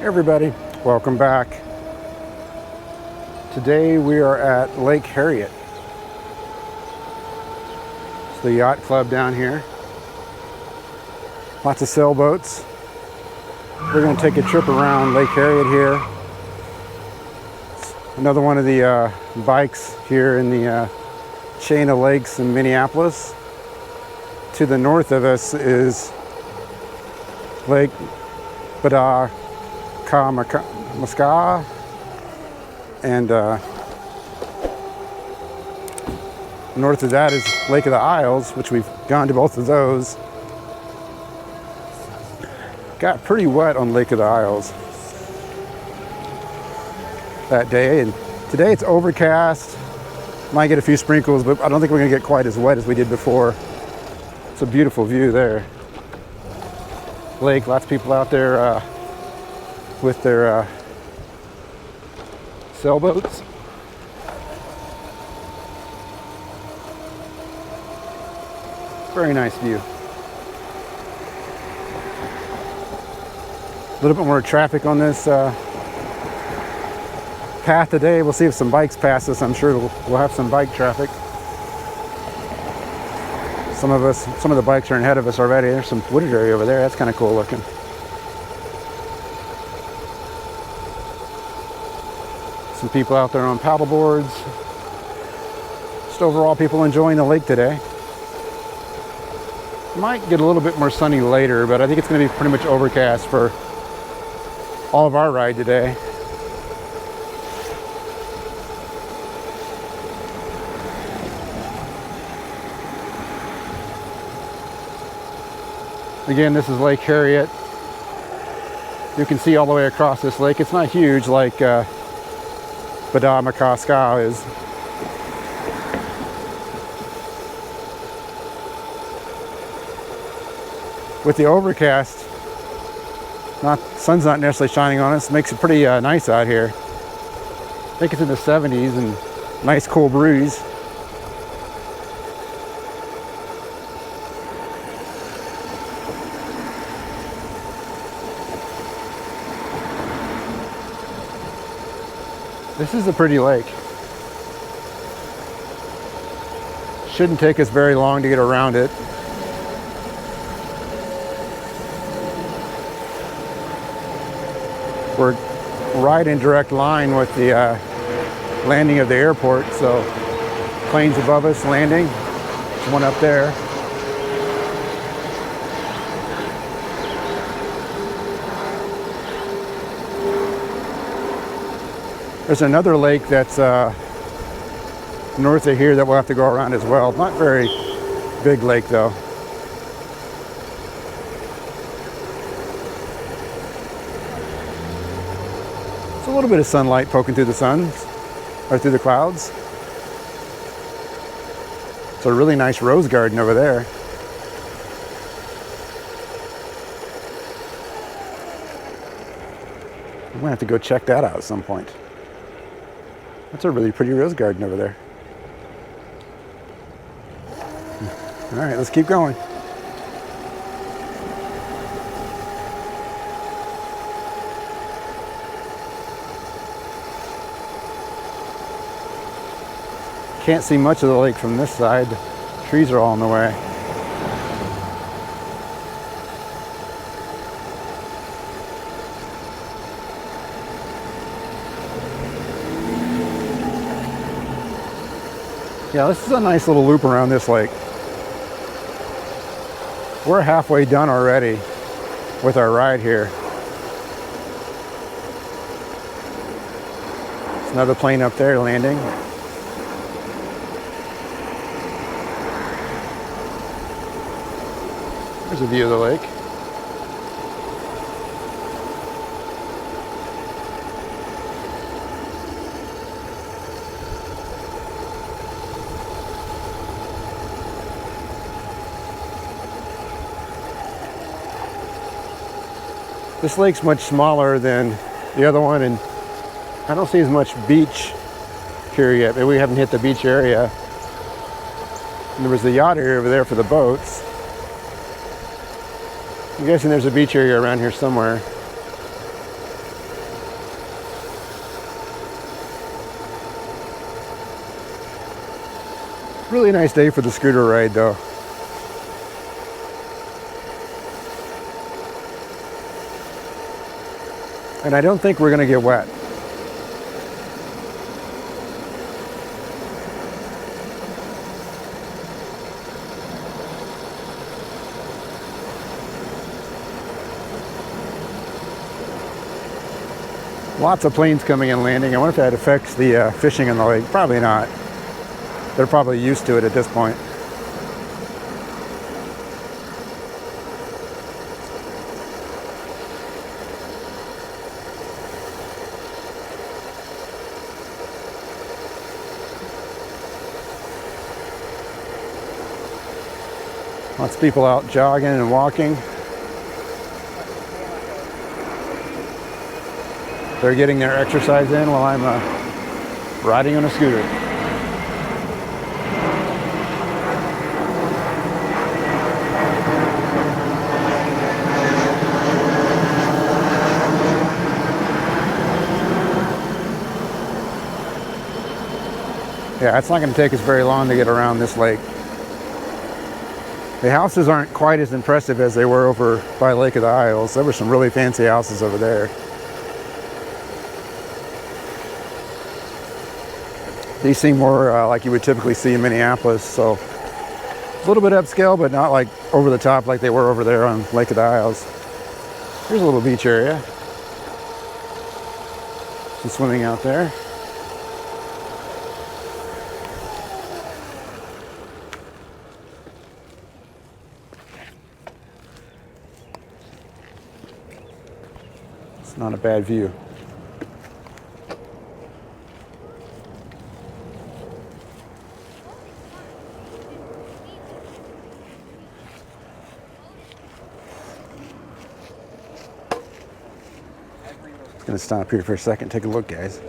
Hey everybody, welcome back. Today we are at Lake Harriet. It's the yacht club down here. Lots of sailboats. We're going to take a trip around Lake Harriet here. It's another one of the bikes here in the chain of lakes in Minneapolis. To the north of us is Lake Muska, and north of that is Lake of the Isles, which we've gone to both of those. Got pretty wet on Lake of the Isles that day, and today it's overcast. Might get a few sprinkles, but I don't think we're gonna get quite as wet as we did before. It's a beautiful view there. Lake, lots of people out there with their sailboats. Very nice view. A little bit more traffic on this path today. We'll see if some bikes pass us. I'm sure we'll have some bike traffic. Some of the bikes are ahead of us already. There's some wooded area over there. That's kind of cool looking. Some people out there on paddle boards. Just overall people enjoying the lake today. Might get a little bit more sunny later, but I think it's going to be pretty much overcast for all of our ride today. Again, this is Lake Harriet. You can see all the way across this lake. It's not huge like Makaska is. With the overcast, sun's not necessarily shining on us, makes it pretty nice out here. I think it's in the 70s and nice cool breeze. This is a pretty lake. Shouldn't take us very long to get around it. We're right in direct line with the landing of the airport, so planes above us landing. There's one up there. There's another lake that's north of here that we'll have to go around as well. Not very big lake though. It's a little bit of sunlight poking through the sun, or through the clouds. It's a really nice rose garden over there. I'm gonna have to go check that out at some point. That's a really pretty rose garden over there. All right, let's keep going. Can't see much of the lake from this side. The trees are all in the way. Yeah, this is a nice little loop around this lake. We're halfway done already with our ride here. There's another plane up there landing. There's a view of the lake. This lake's much smaller than the other one, and I don't see as much beach here yet. Maybe we haven't hit the beach area. And there was the yacht area over there for the boats. I'm guessing there's a beach area around here somewhere. Really nice day for the scooter ride though. And I don't think we're gonna get wet. Lots of planes coming and landing. I wonder if that affects the fishing in the lake. Probably not. They're probably used to it at this point. Lots of people out jogging and walking. They're getting their exercise in while I'm riding on a scooter. Yeah, it's not going to take us very long to get around this lake. The houses aren't quite as impressive as they were over by Lake of the Isles. There were some really fancy houses over there. These seem more like you would typically see in Minneapolis, so a little bit upscale, but not like over the top like they were over there on Lake of the Isles. Here's a little beach area. Some swimming out there. It's not a bad view. Gonna stop here for a second, take a look, guys.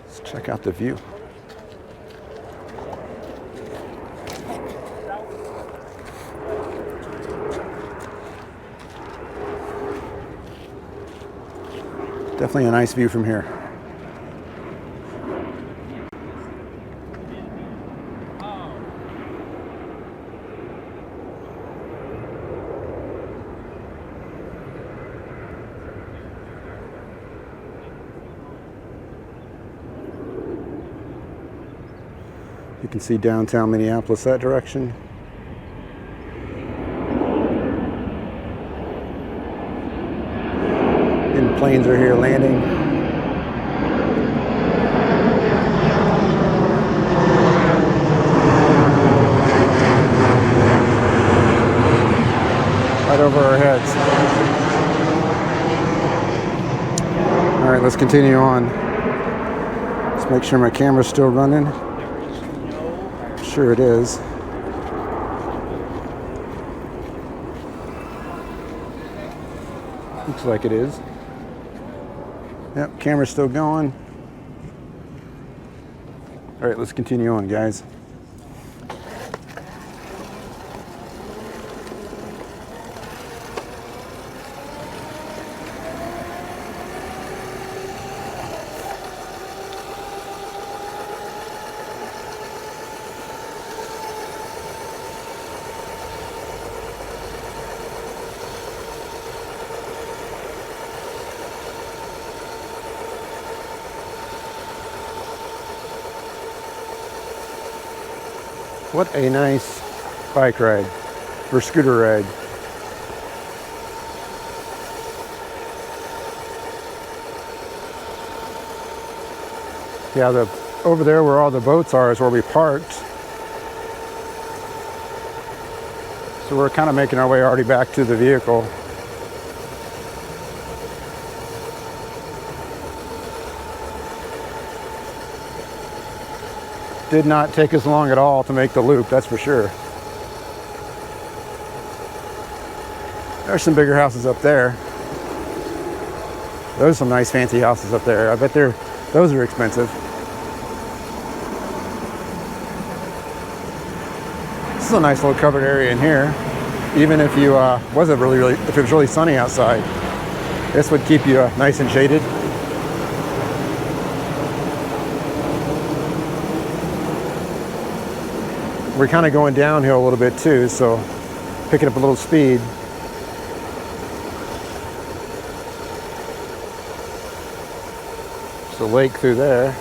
Let's check out the view. Definitely a nice view from here. You can see downtown Minneapolis that direction. And planes are here landing. Right over our heads. All right, let's continue on. Let's make sure my camera's still running. Sure it is. Looks like it is. Yep, camera's still going. All right, let's continue on, guys. What a nice bike ride, or scooter ride. Yeah, over there where all the boats are is where we parked. So we're kind of making our way already back to the vehicle. Did not take us long at all to make the loop, that's for sure. There's some bigger houses up there. Those are some nice fancy houses up there. I bet those are expensive. This is a nice little covered area in here. Even if you if it was really sunny outside, this would keep you nice and shaded. we're kind of going downhill a little bit too, so picking up a little speed. There's a lake through there.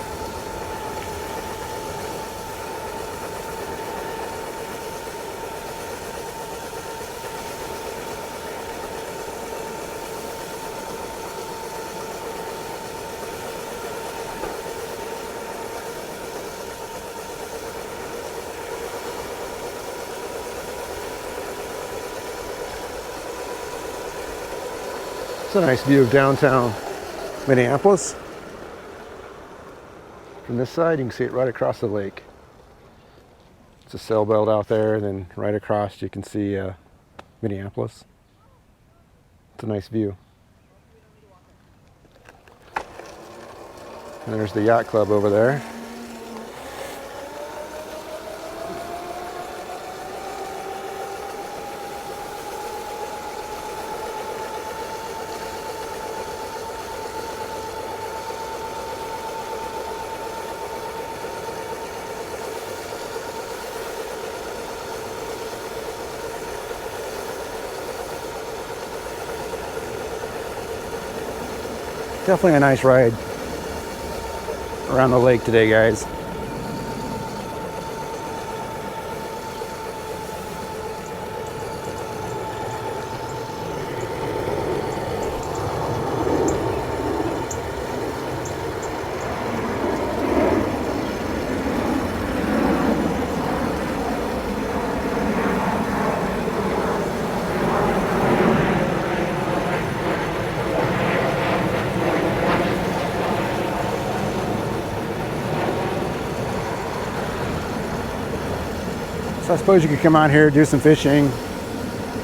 It's a nice view of downtown Minneapolis. From this side, you can see it right across the lake. It's a sailboat out there, and then right across you can see Minneapolis. It's a nice view. And there's the yacht club over there. Definitely a nice ride around the lake today, guys. So I suppose you could come out here, do some fishing,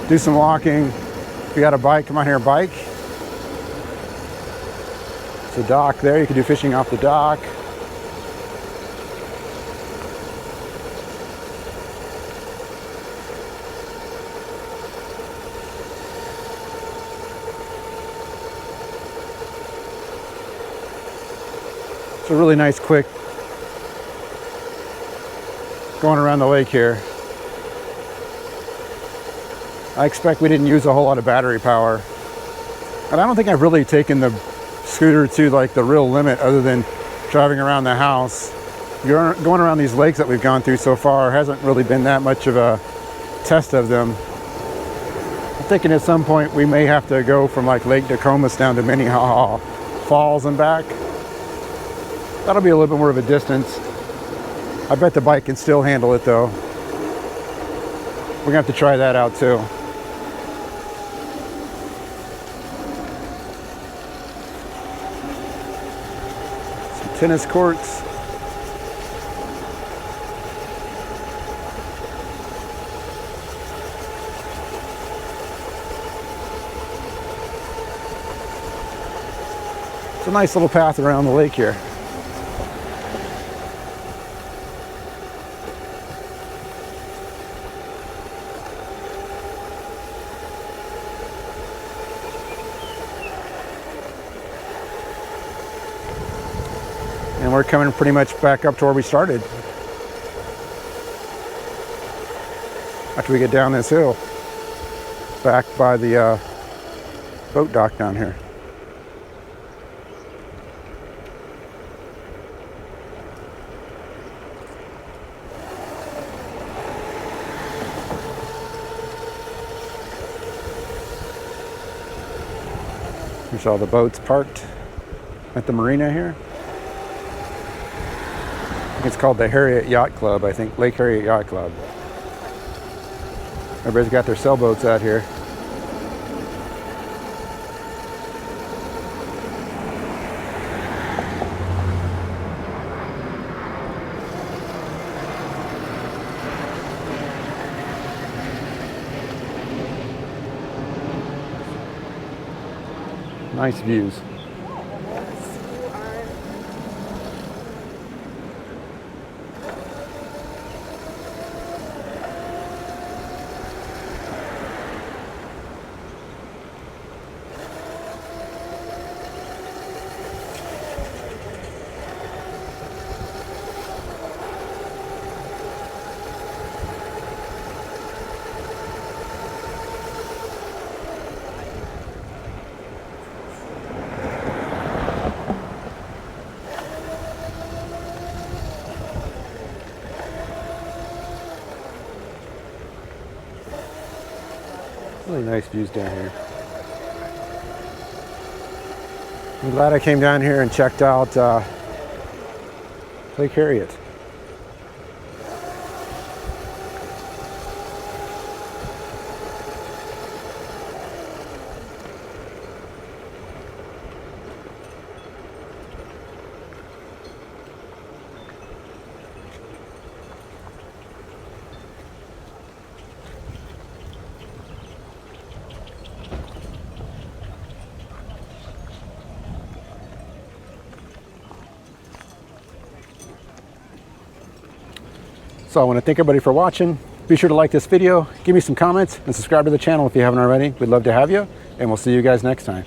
do some walking. If you got a bike, come out here and bike. There's a dock there. You can do fishing off the dock. It's a really nice, quick going around the lake here. I expect we didn't use a whole lot of battery power. And I don't think I've really taken the scooter to like the real limit other than driving around the house. Going around these lakes that we've gone through so far hasn't really been that much of a test of them. I'm thinking at some point we may have to go from like Lake Nokomis down to Minnehaha Falls and back. That'll be a little bit more of a distance. I bet the bike can still handle it though. We're gonna have to try that out too. Some tennis courts. It's a nice little path around the lake here. And we're coming pretty much back up to where we started. After we get down this hill, back by the boat dock down here. There's all the boats parked at the marina here. It's called the Harriet Yacht Club, I think. Lake Harriet Yacht Club. Everybody's got their sailboats out here. Nice views. Really nice views down here. I'm glad I came down here and checked out Lake Harriet. So I want to thank everybody for watching. Be sure to like this video, give me some comments, and subscribe to the channel if you haven't already. We'd love to have you, and we'll see you guys next time.